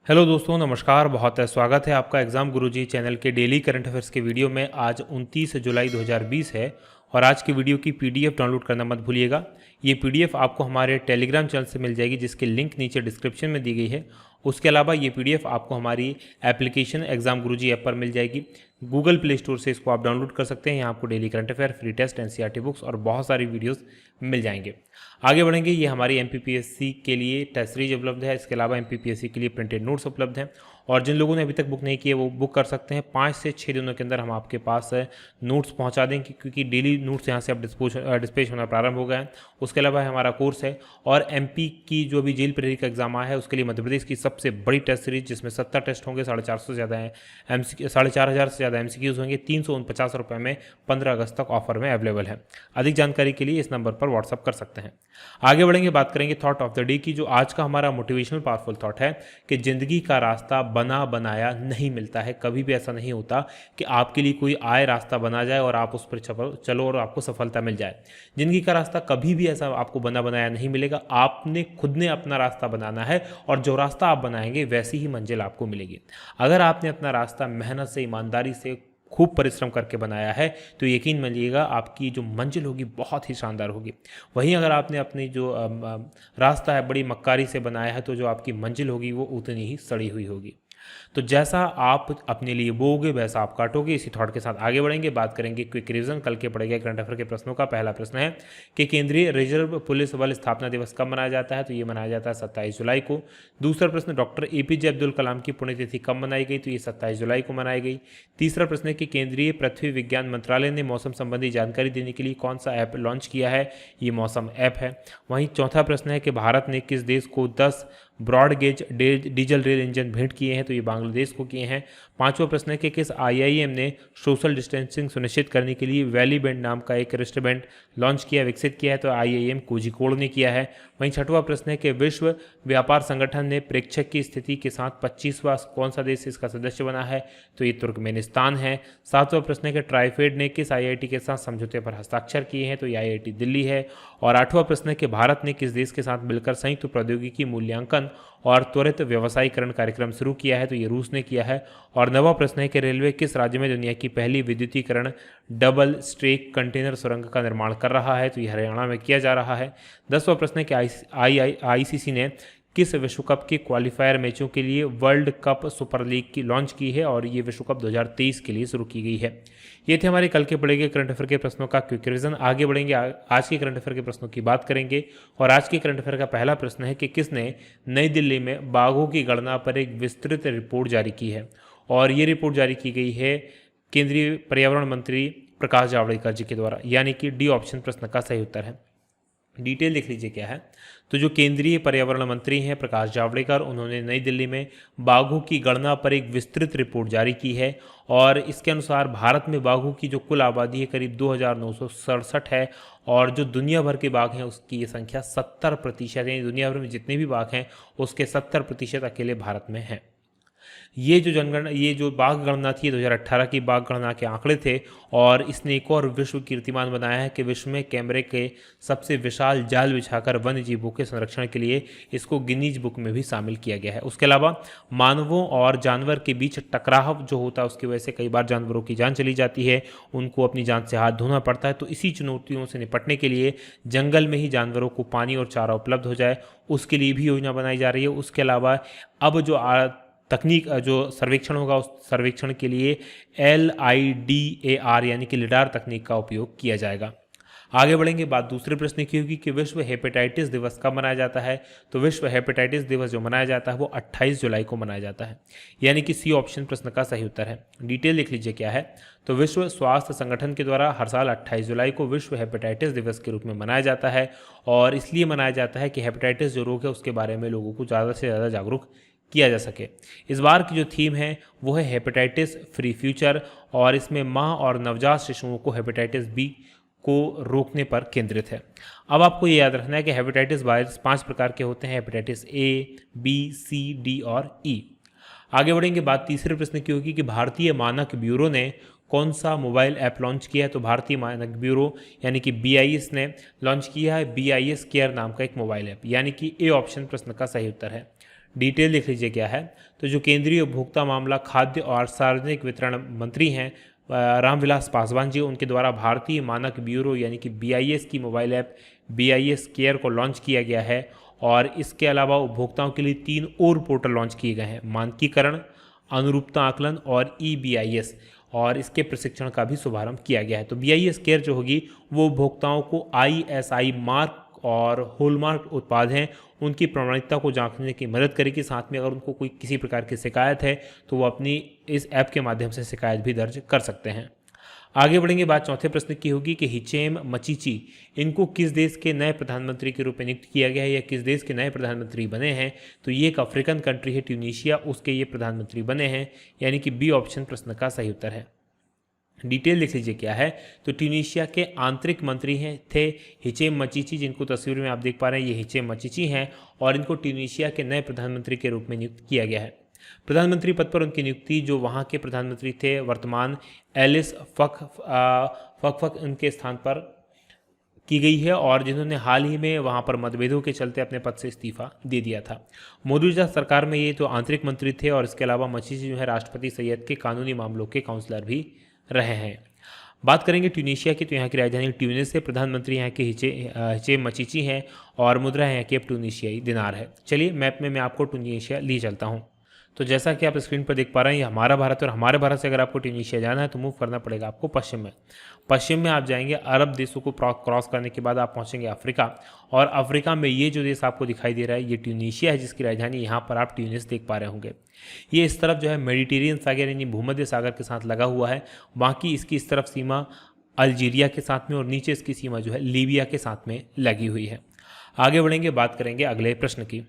Hello दोस्तों, नमस्कार। बहुत स्वागत है आपका एग्ज़ाम गुरुजी चैनल के डेली करंट अफेयर्स के वीडियो में। आज 29 जुलाई 2020 है और आज की वीडियो की पीडीएफ डाउनलोड करना मत भूलिएगा। ये पीडीएफ आपको हमारे टेलीग्राम चैनल से मिल जाएगी, जिसकी लिंक नीचे डिस्क्रिप्शन में दी गई है। उसके अलावा ये पीडीएफ आपको हमारी एप्लीकेशन एग्ज़ाम गुरुजी ऐप पर मिल जाएगी। गूगल प्ले स्टोर से इसको आप डाउनलोड कर सकते हैं। यहाँ आपको daily current affair, free test, NCERT books और बहुत सारी वीडियोस मिल जाएंगे। आगे बढ़ेंगे। ये हमारी एमपीपीएससी के लिए टेस्ट सीरीज उपलब्ध है। इसके अलावा एमपीपीएससी के लिए प्रिंटेड नोट्स उपलब्ध हैं और जिन लोगों ने अभी तक बुक नहीं किए वो बुक कर सकते हैं। 5 से 6 दिनों के अंदर हम आपके पास नोट्स पहुंचा देंगे, क्योंकि डेली नोट्स यहाँ से अब डिस्पैच होना प्रारंभ हो गया है। उसके अलावा हमारा कोर्स है और एमपी की जो भी जेल प्रेरी का एग्जाम आया है उसके लिए मध्य प्रदेश की सबसे बड़ी टेस्ट सीरीज, जिसमें 70 टेस्ट होंगे, 450 से ज़्यादा है 4,500 से ज़्यादा एमसीक्यूज होंगे। 349 रुपये में 15 अगस्त तक ऑफर में अवेलेबल है। अधिक जानकारी के लिए इस नंबर पर व्हाट्सअप कर सकते हैं। आगे बढ़ेंगे, बात करेंगे थॉट ऑफ द डे की। जो आज का हमारा मोटिवेशनल पावरफुल थॉट है कि जिंदगी का रास्ता बना बनाया नहीं मिलता है। कभी भी ऐसा नहीं होता कि आपके लिए कोई आए रास्ता बना जाए और आप उस पर चलो और आपको सफलता मिल जाए। जिंदगी का रास्ता कभी भी ऐसा आपको बना बनाया नहीं मिलेगा। आपने खुद ने अपना रास्ता बनाना है और जो रास्ता आप बनाएंगे वैसी ही मंजिल आपको मिलेगी। अगर आपने अपना रास्ता मेहनत से, ईमानदारी से, खूब परिश्रम करके बनाया है तो यकीन मानिएगा आपकी जो मंजिल होगी बहुत ही शानदार होगी। वहीं अगर आपने अपनी जो रास्ता है बड़ी मक्कारी से बनाया है तो जो आपकी मंजिल होगी वो उतनी ही सड़ी हुई होगी। तो जैसा आप अपने लिए बोओगे वैसा आप काटोगे। इसी थॉट के साथ आगे बढ़ेंगे। बात करेंगे क्विक रिवीजन कल के पड़े गए करंट अफेयर के प्रश्नों का। पहला प्रश्न है कि केंद्रीय रिजर्व पुलिस बल स्थापना दिवस कब मनाया जाता है? तो ये मनाया जाता है 27 जुलाई को। दूसरा प्रश्न, डॉक्टर एपीजे अब्दुल कलाम की पुण्यतिथि कब मनाई गई? तो ये 27 जुलाई को मनाई गई। तीसरा प्रश्न है कि केंद्रीय पृथ्वी विज्ञान मंत्रालय ने मौसम संबंधी जानकारी देने के लिए कौन सा ऐप लॉन्च किया है? ये मौसम ऐप है। वहीं चौथा प्रश्न है कि भारत ने किस देश को 10 broad gauge diesel rail engine भेंट किए हैं? तो ये बांग्लादेश को किए हैं। पांचवा प्रश्न है कि किस आईआईएम ने सोशल डिस्टेंसिंग सुनिश्चित करने के लिए वैली बैंड नाम का एक रिस्टबैंड लॉन्च किया, विकसित किया है? तो आईआईएम कोझिकोड ने किया है। वहीं छठवां प्रश्न है कि विश्व व्यापार संगठन ने प्रेक्षक की स्थिति के साथ 25वां कौन सा देश इसका सदस्य बना है? तो ये तुर्कमेनिस्तान है। सातवां प्रश्न है कि ट्राइफेड ने किस आईआईटी के साथ समझौते पर हस्ताक्षर किए हैं? तो ये आईआईटी दिल्ली है। और आठवां प्रश्न है कि भारत ने किस देश के साथ मिलकर संयुक्त प्रौद्योगिकी मूल्यांकन और त्वरित व्यवसायीकरण कार्यक्रम शुरू किया है? तो ये रूस ने किया है। और नवा प्रश्न है कि रेलवे किस राज्य में दुनिया की पहली विद्युतीकरण डबल स्ट्रेक कंटेनर सुरंग का निर्माण कर रहा है? तो ये हरियाणा में किया जा रहा है। 10वां प्रश्न है कि आईसीसी ने किस विश्व कप के क्वालिफायर मैचों के लिए वर्ल्ड कप सुपर लीग की लॉन्च की है? और ये विश्व कप 2023 के लिए शुरू की गई है। ये थे हमारे कल के पड़े गए करंट अफेयर के प्रश्नों का क्विक रिवीजन। आगे बढ़ेंगे, आज के करंट अफेयर के प्रश्नों की बात करेंगे। और आज के करंट अफेयर का पहला प्रश्न है कि किसने नई दिल्ली में बाघों की गणना पर एक विस्तृत रिपोर्ट जारी की है? और ये रिपोर्ट जारी की गई है केंद्रीय पर्यावरण मंत्री प्रकाश जावड़ेकर जी के द्वारा, यानी कि डी ऑप्शन प्रश्न का सही उत्तर है। डिटेल लिख लीजिए क्या है। तो जो केंद्रीय पर्यावरण मंत्री हैं प्रकाश जावड़ेकर, उन्होंने नई दिल्ली में बाघों की गणना पर एक विस्तृत रिपोर्ट जारी की है और इसके अनुसार भारत में बाघों की जो कुल आबादी है करीब 2,967 है और जो दुनिया भर के बाघ हैं उसकी ये संख्या 70% है। दुनिया भर में जितने भी बाघ हैं उसके 70% अकेले भारत में हैं। ये जो बाघ गणना थी 2018 की बाघ गणना के आंकड़े थे और इसने एक और विश्व कीर्तिमान बनाया है कि विश्व में कैमरे के सबसे विशाल जाल बिछाकर वन्य जीवों के संरक्षण के लिए इसको गिनीज बुक में भी शामिल किया गया है। उसके अलावा मानवों और जानवर के बीच टकराव जो होता है उसकी वजह से कई बार जानवरों की जान चली जाती है, उनको अपनी जान से हाथ धोना पड़ता है। तो इसी चुनौतियों से निपटने के लिए जंगल में ही जानवरों को पानी और चारा उपलब्ध हो जाए, उसके लिए भी योजना बनाई जा रही है। उसके अलावा अब जो तकनीक जो सर्वेक्षण होगा उस सर्वेक्षण के लिए LIDAR यानी कि लिडार तकनीक का उपयोग किया जाएगा। आगे बढ़ेंगे, बात दूसरे प्रश्न की होगी कि विश्व हेपेटाइटिस दिवस कब मनाया जाता है? तो विश्व हेपेटाइटिस दिवस जो मनाया जाता है वो 28 जुलाई को मनाया जाता है, यानी कि सी ऑप्शन प्रश्न का सही उत्तर है। डिटेल लिख लीजिए क्या है। तो विश्व स्वास्थ्य संगठन के द्वारा हर साल 28 जुलाई को विश्व हेपेटाइटिस दिवस के रूप में मनाया जाता है और इसलिए मनाया जाता है कि हेपेटाइटिस जो रोग है उसके बारे में लोगों को ज़्यादा से ज़्यादा जागरूक किया जा सके। इस बार की जो थीम है वो है हेपेटाइटिस फ्री फ्यूचर और इसमें माँ और नवजात शिशुओं को हेपेटाइटिस बी को रोकने पर केंद्रित है। अब आपको ये याद रखना है कि हेपेटाइटिस वायरस 5 प्रकार के होते हैं, hepatitis A, B, C, D और ई। आगे बढ़ेंगे, बात तीसरे प्रश्न की होगी कि भारतीय मानक ब्यूरो ने कौन सा मोबाइल ऐप लॉन्च किया है? तो भारतीय मानक ब्यूरो यानी कि BIS ने लॉन्च किया है BIS केयर नाम का एक मोबाइल ऐप, यानी कि ए ऑप्शन प्रश्न का सही उत्तर है। डिटेल देख लीजिए क्या है। तो जो केंद्रीय उपभोक्ता मामला, खाद्य और सार्वजनिक वितरण मंत्री हैं रामविलास पासवान जी, उनके द्वारा भारतीय मानक ब्यूरो यानी कि BIS की मोबाइल ऐप BIS केयर को लॉन्च किया गया है। और इसके अलावा उपभोक्ताओं के लिए 3 और पोर्टल लॉन्च किए गए हैं, मानकीकरण, अनुरूपता आकलन और eBIS, और इसके प्रशिक्षण का भी शुभारंभ किया गया है। तो BIS केयर जो होगी वो उपभोक्ताओं को ISI मार्क और हॉलमार्क उत्पाद हैं उनकी प्रामाणिकता को जांचने की मदद करेगी। साथ में अगर उनको कोई किसी प्रकार की शिकायत है तो वो अपनी इस ऐप के माध्यम से शिकायत भी दर्ज कर सकते हैं। आगे बढ़ेंगे, बात चौथे प्रश्न की होगी कि हिचेम मचीची, इनको किस देश के नए प्रधानमंत्री के रूप में नियुक्त किया गया है या किस देश के नए प्रधानमंत्री बने हैं। तो ये एक अफ्रीकन कंट्री है ट्यूनीशिया, उसके ये प्रधानमंत्री बने हैं, यानी कि बी ऑप्शन प्रश्न का सही उत्तर है। डिटेल लिख लीजिए क्या है। तो ट्यूनीशिया के आंतरिक मंत्री थे हिचेम मचीची, जिनको तस्वीर में आप देख पा रहे हैं, ये हिचेम मचीची हैं और इनको ट्यूनीशिया के नए प्रधानमंत्री के रूप में नियुक्त किया गया है। प्रधानमंत्री पद पर उनकी नियुक्ति जो वहाँ के प्रधानमंत्री थे वर्तमान एलिस फकफक उनके स्थान पर की गई है, और जिन्होंने हाल ही में वहाँ पर मतभेदों के चलते अपने पद से इस्तीफा दे दिया था। मौजूदा सरकार में ये तो आंतरिक मंत्री थे, और इसके अलावा मचीची जो है राष्ट्रपति सैयद के कानूनी मामलों के काउंसलर भी रहे हैं। बात करेंगे ट्यूनीशिया की, तो यहाँ की राजधानी ट्यूनिस से, प्रधानमंत्री यहाँ के हिचेम मचीची हैं और मुद्रा यहाँ की अब ट्यूनीशियाई दिनार है। चलिए मैप में मैं आपको ट्यूनीशिया ले चलता हूँ। तो जैसा कि आप स्क्रीन पर देख पा रहे हैं ये हमारा भारत है, और हमारे भारत से अगर आपको ट्यूनीशिया जाना है तो मूव करना पड़ेगा आपको पश्चिम में आप जाएंगे। अरब देशों को क्रॉस करने के बाद आप पहुंचेंगे अफ्रीका, और अफ्रीका में ये जो देश आपको दिखाई दे रहा है ये ट्यूनीशिया है, जिसकी राजधानी यहाँ पर आप ट्यूनिस देख पा रहे होंगे। ये इस तरफ जो है मेडिटेरियन सागर यानी भूमध्य सागर के साथ लगा हुआ है, बाकी इसकी इस तरफ सीमा अल्जीरिया के साथ में और नीचे इसकी सीमा जो है लीबिया के साथ में लगी हुई है। आगे बढ़ेंगे, बात करेंगे अगले प्रश्न की।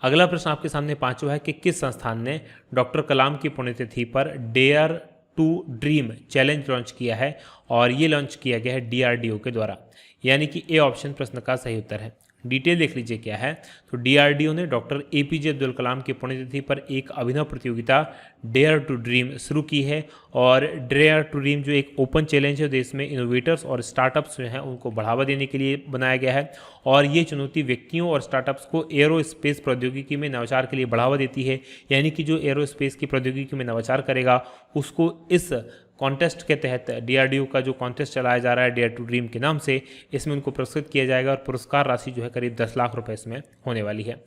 अगला प्रश्न आपके सामने पांचवा है कि किस संस्थान ने डॉक्टर कलाम की पुण्यतिथि पर dare to dream challenge launch किया है, और ये लॉन्च किया गया है DRDO के द्वारा, यानी कि ए ऑप्शन प्रश्न का सही उत्तर है। डिटेल देख लीजिए क्या है। तो DRDO ने डॉक्टर APJ अब्दुल कलाम की पुण्यतिथि पर एक अभिनव प्रतियोगिता डेयर टू ड्रीम शुरू की है, और डेयर टू ड्रीम जो एक ओपन चैलेंज है देश में इनोवेटर्स और स्टार्टअप्स जो हैं उनको बढ़ावा देने के लिए बनाया गया है, और ये चुनौती व्यक्तियों और स्टार्टअप्स को एरोस्पेस प्रौद्योगिकी में नवाचार के लिए बढ़ावा देती है, यानी कि जो एरोस्पेस की प्रौद्योगिकी में नवाचार करेगा उसको इस कॉन्टेस्ट के तहत DRDO का जो कॉन्टेस्ट चलाया जा रहा है डेयर टू ड्रीम के नाम से, इसमें उनको पुरस्कृत किया जाएगा, और पुरस्कार राशि जो है करीब 10 लाख रुपए इसमें होने वाली है।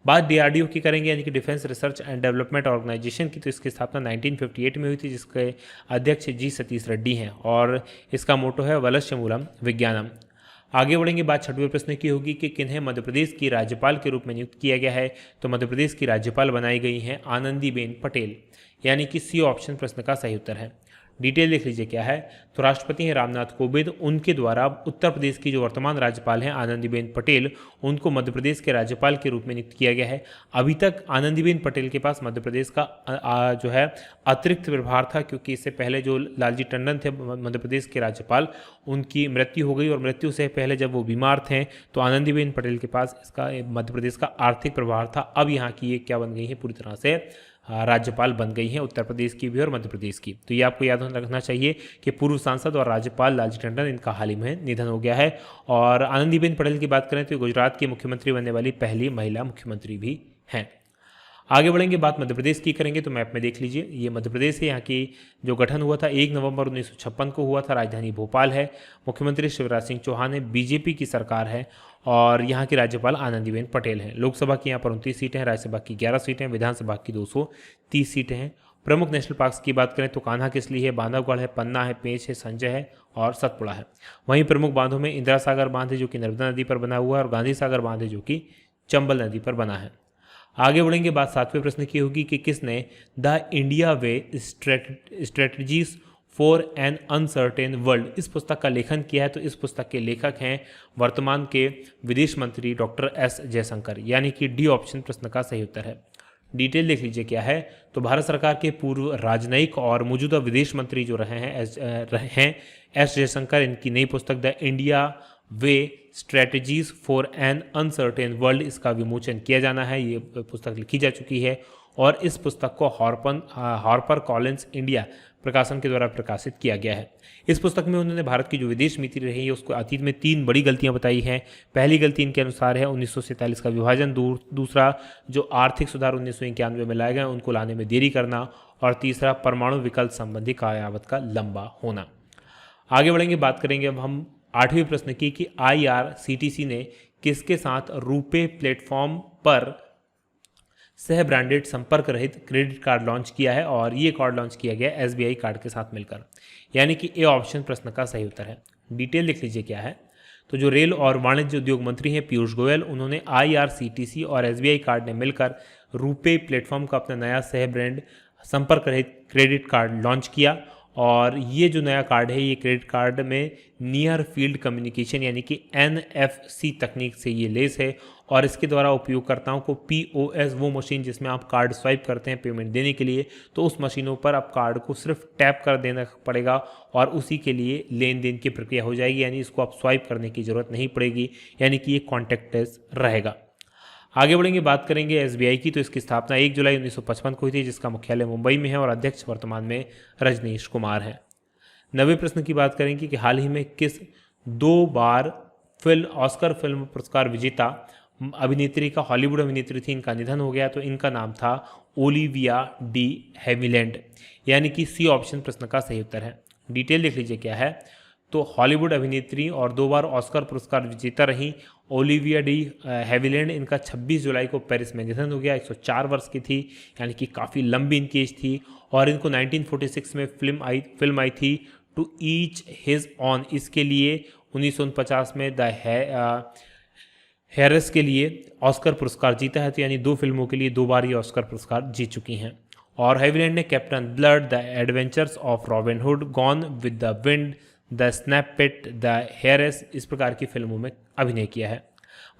बात DRDO की करेंगे यानी कि defence research and development organisation की, तो इसकी स्थापना 1958 में हुई थी, जिसके अध्यक्ष जी सतीश रेड्डी हैं, और इसका मोटो है वलस्य मूलम विज्ञानम। आगे बढ़ेंगे, बात छठवें प्रश्न की होगी कि किन्हें मध्य प्रदेश की राज्यपाल के रूप में नियुक्त किया गया है। तो मध्य प्रदेश की राज्यपाल बनाई गई हैं आनंदीबेन पटेल, यानी कि सी ऑप्शन प्रश्न का सही उत्तर है। डिटेल देख लीजिए क्या है। तो राष्ट्रपति हैं रामनाथ कोविंद, उनके द्वारा उत्तर प्रदेश की जो वर्तमान राज्यपाल हैं आनंदीबेन पटेल, उनको मध्य प्रदेश के राज्यपाल के रूप में नियुक्त किया गया है। अभी तक आनंदीबेन पटेल के पास मध्य प्रदेश का जो है अतिरिक्त प्रभार था, क्योंकि इससे पहले जो लालजी टंडन थे मध्य प्रदेश के राज्यपाल, उनकी मृत्यु हो गई, और मृत्यु से पहले जब वो बीमार थे तो आनंदीबेन पटेल के पास इसका मध्य प्रदेश का आर्थिक प्रभार था। अब यहाँ की ये क्या बन गई है, पूरी तरह से राज्यपाल बन गई हैं उत्तर प्रदेश की भी और मध्य प्रदेश की। तो ये आपको याद रखना चाहिए कि पूर्व सांसद और राज्यपाल लालजी टंडन, इनका हाल ही में निधन हो गया है। और आनंदीबेन पटेल की बात करें तो गुजरात की मुख्यमंत्री बनने वाली पहली महिला मुख्यमंत्री भी हैं। आगे बढ़ेंगे, बात मध्य प्रदेश की करेंगे, तो मैप में देख लीजिए ये मध्य प्रदेश है। यहाँ की जो गठन हुआ था 1 नवंबर 1956 को हुआ था, राजधानी भोपाल है, मुख्यमंत्री शिवराज सिंह चौहान है, बीजेपी की सरकार है, और यहाँ की राज्यपाल आनंदीबेन पटेल हैं। लोकसभा की यहाँ पर 29 सीटें हैं, राज्यसभा की 11 सीटें, विधानसभा की 230 सीटें हैं। प्रमुख नेशनल पार्क्स की बात करें तो कान्हा किसली है, बांधवगढ़ है, पन्ना है, पेंच है, संजय है और सतपुड़ा है। वहीं प्रमुख बांधों में इंदिरा सागर बांध है जो कि नर्मदा नदी पर बना हुआ है, और गांधी सागर बांध है जो कि चंबल नदी पर बना है। आगे बढ़ेंगे, बात 7वें प्रश्न की होगी कि किसने the India way strategies for an uncertain world इस पुस्तक का लेखन किया है। तो इस पुस्तक के लेखक हैं वर्तमान के विदेश मंत्री डॉक्टर एस जयशंकर, यानी कि डी ऑप्शन प्रश्न का सही उत्तर है। डिटेल देख लीजिए क्या है। तो भारत सरकार के पूर्व राजनयिक और मौजूदा विदेश मंत्री जो रहे हैं एस जयशंकर, इनकी नई पुस्तक the India way strategies for an uncertain world, इसका विमोचन किया जाना है। ये पुस्तक लिखी जा चुकी है, और इस पुस्तक को हार्पर कॉलिंस इंडिया प्रकाशन के द्वारा प्रकाशित किया गया है। इस पुस्तक में उन्होंने भारत की जो विदेश नीति रही है उसको अतीत में 3 बड़ी गलतियां बताई हैं। पहली गलती इनके अनुसार है 1947 का विभाजन, दूसरा जो आर्थिक सुधार 1991 में लाए गए उनको लाने में देरी करना, और तीसरा परमाणु विकल्प संबंधी कार्यावत का लंबा होना। आगे बढ़ेंगे, बात करेंगे अब हम 8वें प्रश्न की कि IRCTC ने किसके साथ रुपे प्लेटफॉर्म पर सह ब्रांडेड संपर्क रहित क्रेडिट कार्ड लॉन्च किया है, और ये कार्ड लॉन्च किया गया SBI कार्ड के साथ मिलकर, यानी कि ए ऑप्शन प्रश्न का सही उत्तर है। डिटेल लिख लीजिए क्या है। तो जो रेल और वाणिज्य उद्योग मंत्री हैं पीयूष गोयल, उन्होंने IRCTC और SBI कार्ड ने मिलकर रुपे प्लेटफॉर्म का अपना नया सह ब्रांड संपर्क रहित क्रेडिट कार्ड लॉन्च किया, और ये जो नया कार्ड है ये क्रेडिट कार्ड में नियर फील्ड कम्युनिकेशन यानी कि NFC तकनीक से ये लेस है, और इसके द्वारा उपयोगकर्ताओं को POS, वो मशीन जिसमें आप कार्ड स्वाइप करते हैं पेमेंट देने के लिए, तो उस मशीनों पर आप कार्ड को सिर्फ टैप कर देना पड़ेगा और उसी के लिए लेन देन की प्रक्रिया हो जाएगी, यानी इसको आप स्वाइप करने की ज़रूरत नहीं पड़ेगी, यानी कि ये कॉन्टैक्टलेस रहेगा। आगे बढ़ेंगे, बात करेंगे SBI की। तो इसकी स्थापना 1 जुलाई 1955 को हुई थी, जिसका मुख्यालय मुंबई में है और अध्यक्ष वर्तमान में रजनीश कुमार हैं। 9वें प्रश्न की बात करेंगे कि हाल ही में किस 2 बार ऑस्कर फिल्म पुरस्कार विजेता अभिनेत्री का, हॉलीवुड अभिनेत्री थी, इनका निधन हो गया। तो इनका नाम था ओलिविया डी हैविलैंड, यानी कि सी ऑप्शन प्रश्न का सही उत्तर है। डिटेल लिख लीजिए क्या है। तो हॉलीवुड अभिनेत्री और 2 बार ऑस्कर पुरस्कार विजेता रही ओलिविया डी हैविलैंड, इनका 26 जुलाई को पेरिस में निधन हो गया। 104 वर्ष की थी, यानी कि काफ़ी लंबी इनकी एज थी, और इनको 1946 में फिल्म आई थी टू ईच हिज ऑन, इसके लिए 1949 में द हैरिस के लिए ऑस्कर पुरस्कार जीता है। तो यानी 2 फिल्मों के लिए 2 बार ये ऑस्कर पुरस्कार जीत चुकी हैं। और हैविलैंड ने Captain Blood, the Adventures of Robin Hood, Gone with the Wind, the Snake Pit, the Heiress, इस प्रकार की फिल्मों में अभिनय किया है।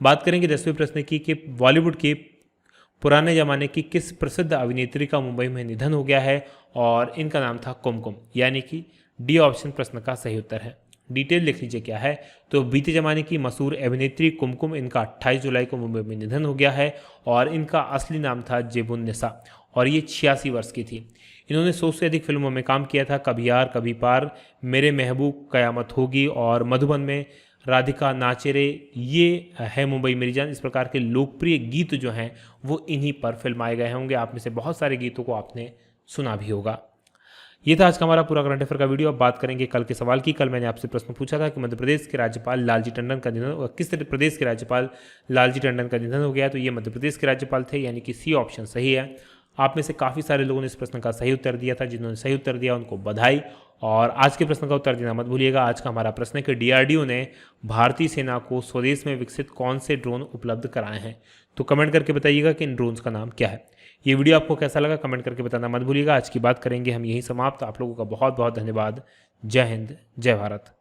बात करेंगे 10वें प्रश्न की कि बॉलीवुड के पुराने ज़माने की किस प्रसिद्ध अभिनेत्री का मुंबई में निधन हो गया है, और इनका नाम था कुमकुम, यानी कि डी ऑप्शन प्रश्न का सही उत्तर है। डिटेल लिख लीजिए क्या है। तो बीते ज़माने की मशहूर अभिनेत्री कुमकुम, इनका 28 जुलाई को मुंबई में निधन हो गया है, और इनका असली नाम था जेबुन्निसा, और ये 86 वर्ष की थी। इन्होंने 100 से अधिक फिल्मों में काम किया था। कभी यार कभी पार, मेरे महबूब, कयामत होगी, और मधुबन में राधिका नाचे रे, ये है मुंबई मेरी जान, इस प्रकार के लोकप्रिय गीत जो हैं वो इन्हीं पर फिल्माए गए होंगे। आप में से बहुत सारे गीतों को आपने सुना भी होगा। ये था आज का हमारा पूरा करंट अफेयर का वीडियो। अब बात करेंगे कल के सवाल की। कल मैंने आपसे प्रश्न पूछा था कि मध्य प्रदेश के राज्यपाल लालजी टंडन का निधन, किस प्रदेश के राज्यपाल लालजी टंडन का निधन हो गया। तो ये मध्य प्रदेश के राज्यपाल थे, यानी कि सी ऑप्शन सही है। आप में से काफ़ी सारे लोगों ने इस प्रश्न का सही उत्तर दिया था। जिन्होंने सही उत्तर दिया उनको बधाई, और आज के प्रश्न का उत्तर देना मत भूलिएगा। आज का हमारा प्रश्न है कि DRDO ने भारतीय सेना को स्वदेश में विकसित कौन से ड्रोन उपलब्ध कराए हैं। तो कमेंट करके बताइएगा कि इन ड्रोन्स का नाम क्या है। ये वीडियो आपको कैसा लगा कमेंट करके बताना मत भूलिएगा। आज की बात करेंगे हम यहीं समाप्त। आप लोगों का बहुत बहुत धन्यवाद। जय हिंद, जय भारत।